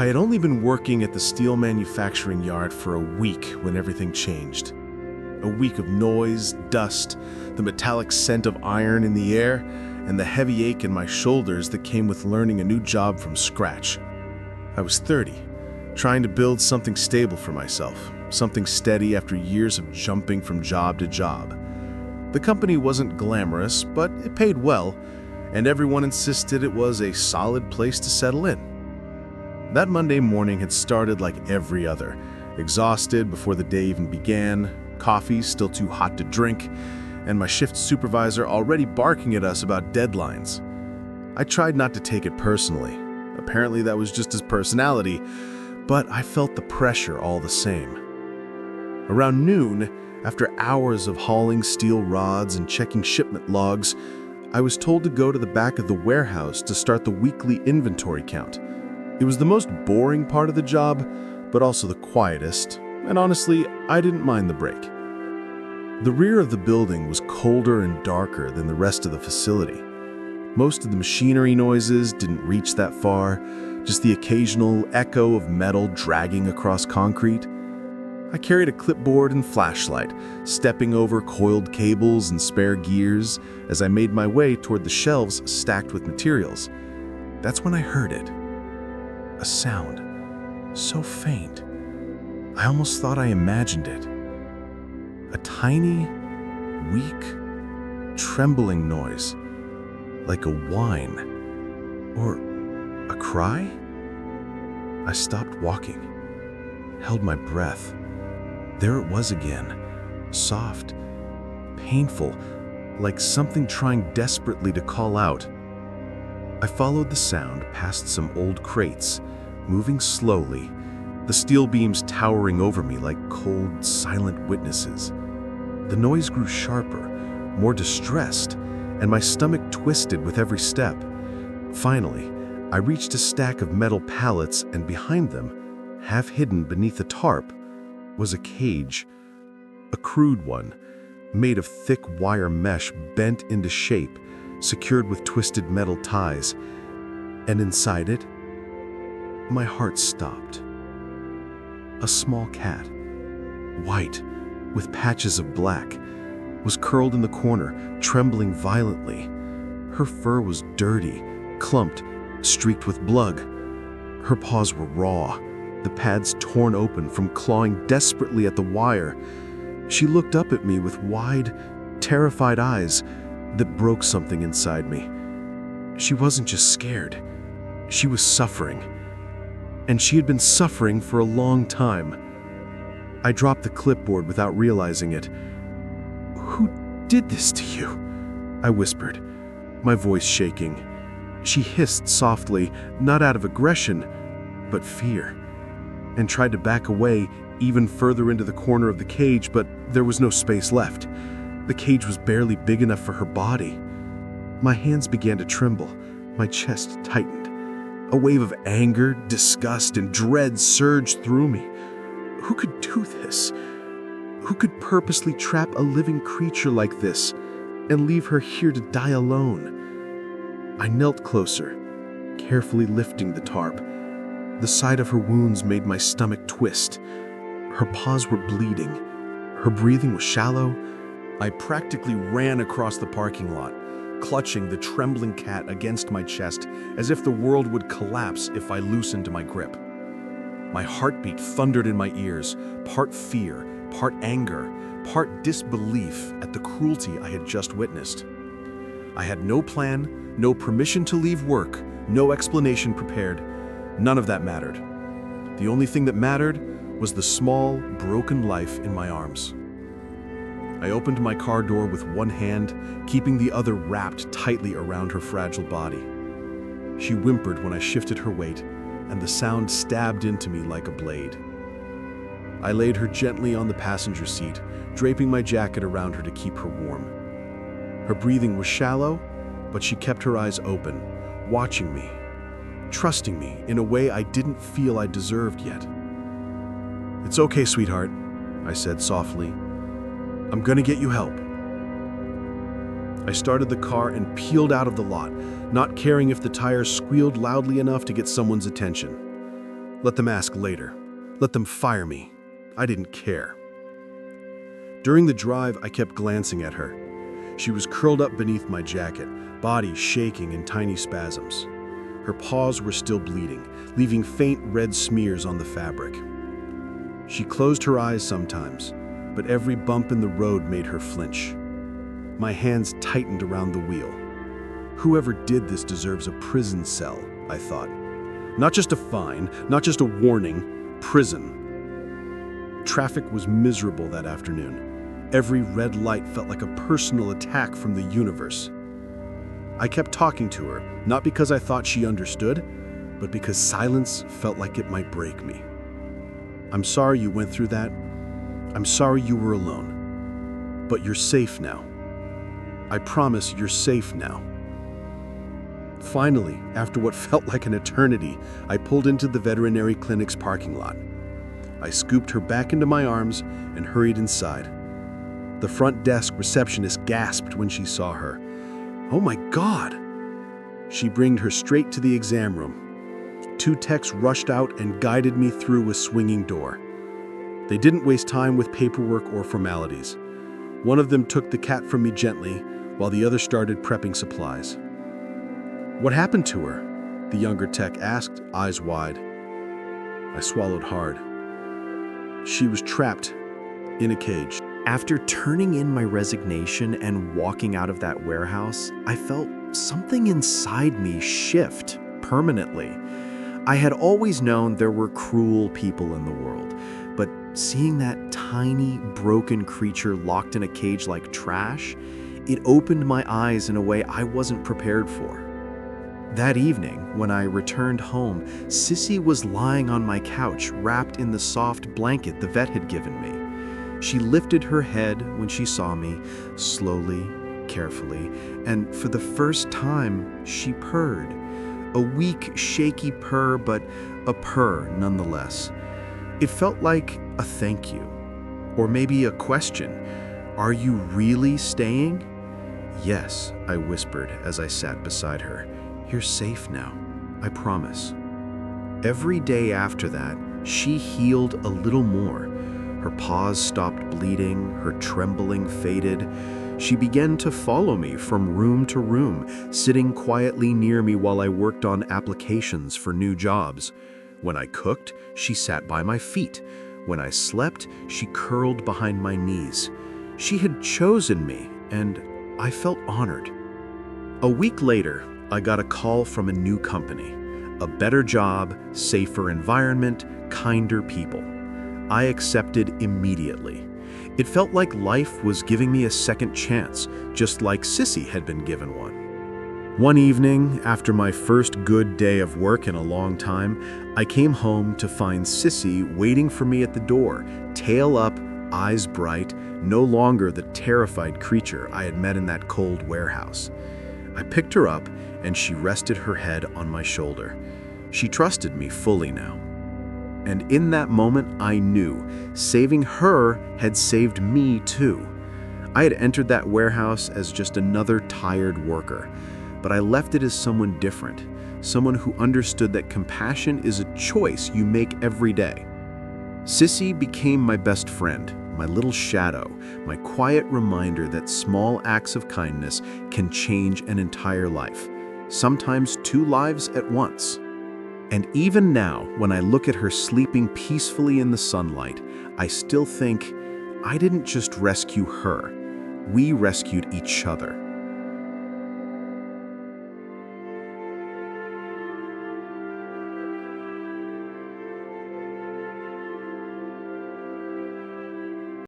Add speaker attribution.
Speaker 1: I had only been working at the steel manufacturing yard for a week when everything changed. A week of noise, dust, the metallic scent of iron in the air, and the heavy ache in my shoulders that came with learning a new job from scratch. I was 30, trying to build something stable for myself, something steady after years of jumping from job to job. The company wasn't glamorous, but it paid well, and everyone insisted it was a solid place to settle in. That Monday morning had started like every other, exhausted before the day even began, coffee still too hot to drink, and my shift supervisor already barking at us about deadlines. I tried not to take it personally. Apparently that was just his personality, but I felt the pressure all the same. Around noon, after hours of hauling steel rods and checking shipment logs, I was told to go to the back of the warehouse to start the weekly inventory count. It was the most boring part of the job, but also the quietest, and honestly, I didn't mind the break. The rear of the building was colder and darker than the rest of the facility. Most of the machinery noises didn't reach that far, just the occasional echo of metal dragging across concrete. I carried a clipboard and flashlight, stepping over coiled cables and spare gears as I made my way toward the shelves stacked with materials. That's when I heard it. A sound, so faint, I almost thought I imagined it. A tiny, weak, trembling noise, like a whine or a cry. I stopped walking, held my breath. There it was again, soft, painful, like something trying desperately to call out. I followed the sound past some old crates, moving slowly, the steel beams towering over me like cold, silent witnesses. The noise grew sharper, more distressed, and my stomach twisted with every step. Finally, I reached a stack of metal pallets, and behind them, half hidden beneath a tarp, was a cage, a crude one, made of thick wire mesh bent into shape, secured with twisted metal ties, and inside it, my heart stopped. A small cat, white, with patches of black, was curled in the corner, trembling violently. Her fur was dirty, clumped, streaked with blood. Her paws were raw, the pads torn open from clawing desperately at the wire. She looked up at me with wide, terrified eyes that broke something inside me. She wasn't just scared. She was suffering. And she had been suffering for a long time. I dropped the clipboard without realizing it. "Who did this to you?" I whispered, my voice shaking. She hissed softly, not out of aggression, but fear, and tried to back away even further into the corner of the cage, but there was no space left. The cage was barely big enough for her body. My hands began to tremble, my chest tightened. A wave of anger, disgust, and dread surged through me. Who could do this? Who could purposely trap a living creature like this and leave her here to die alone? I knelt closer, carefully lifting the tarp. The sight of her wounds made my stomach twist. Her paws were bleeding. Her breathing was shallow. I practically ran across the parking lot, clutching the trembling cat against my chest as if the world would collapse if I loosened my grip. My heartbeat thundered in my ears, part fear, part anger, part disbelief at the cruelty I had just witnessed. I had no plan, no permission to leave work, no explanation prepared. None of that mattered. The only thing that mattered was the small, broken life in my arms. I opened my car door with one hand, keeping the other wrapped tightly around her fragile body. She whimpered when I shifted her weight, and the sound stabbed into me like a blade. I laid her gently on the passenger seat, draping my jacket around her to keep her warm. Her breathing was shallow, but she kept her eyes open, watching me, trusting me in a way I didn't feel I deserved yet. "It's okay, sweetheart," I said softly. "I'm gonna get you help." I started the car and peeled out of the lot, not caring if the tires squealed loudly enough to get someone's attention. Let them ask later. Let them fire me. I didn't care. During the drive, I kept glancing at her. She was curled up beneath my jacket, body shaking in tiny spasms. Her paws were still bleeding, leaving faint red smears on the fabric. She closed her eyes sometimes, but every bump in the road made her flinch. My hands tightened around the wheel. Whoever did this deserves a prison cell, I thought. Not just a fine, not just a warning, prison. Traffic was miserable that afternoon. Every red light felt like a personal attack from the universe. I kept talking to her, not because I thought she understood, but because silence felt like it might break me. I'm sorry you went through that. I'm sorry you were alone. But you're safe now. I promise you're safe now. Finally, after what felt like an eternity, I pulled into the veterinary clinic's parking lot. I scooped her back into my arms and hurried inside. The front desk receptionist gasped when she saw her. "Oh my God!" She bringed her straight to the exam room. 2 techs rushed out and guided me through a swinging door. They didn't waste time with paperwork or formalities. One of them took the cat from me gently, while the other started prepping supplies. "What happened to her?" the younger tech asked, eyes wide. I swallowed hard. She was trapped in a cage.
Speaker 2: After turning in my resignation and walking out of that warehouse, I felt something inside me shift permanently. I had always known there were cruel people in the world, but seeing that tiny, broken creature locked in a cage like trash, it opened my eyes in a way I wasn't prepared for. That evening, when I returned home, Sissy was lying on my couch, wrapped in the soft blanket the vet had given me. She lifted her head when she saw me, slowly, carefully, and for the first time, she purred. A weak, shaky purr, but a purr nonetheless. It felt like a thank you, or maybe a question. "Are you really staying?" "Yes," I whispered as I sat beside her. "You're safe now, I promise." Every day after that, she healed a little more. Her paws stopped bleeding, her trembling faded. She began to follow me from room to room, sitting quietly near me while I worked on applications for new jobs. When I cooked, she sat by my feet. When I slept, she curled behind my knees. She had chosen me, and I felt honored. A week later, I got a call from a new company. A better job, safer environment, kinder people. I accepted immediately. It felt like life was giving me a second chance, just like Sissy had been given one. One evening, after my first good day of work in a long time, I came home to find Sissy waiting for me at the door, tail up, eyes bright, no longer the terrified creature I had met in that cold warehouse. I picked her up, and she rested her head on my shoulder. She trusted me fully now. And in that moment, I knew saving her had saved me too. I had entered that warehouse as just another tired worker, but I left it as someone different, someone who understood that compassion is a choice you make every day. Sissy became my best friend, my little shadow, my quiet reminder that small acts of kindness can change an entire life, sometimes 2 lives at once. And even now, when I look at her sleeping peacefully in the sunlight, I still think, I didn't just rescue her. We rescued each other.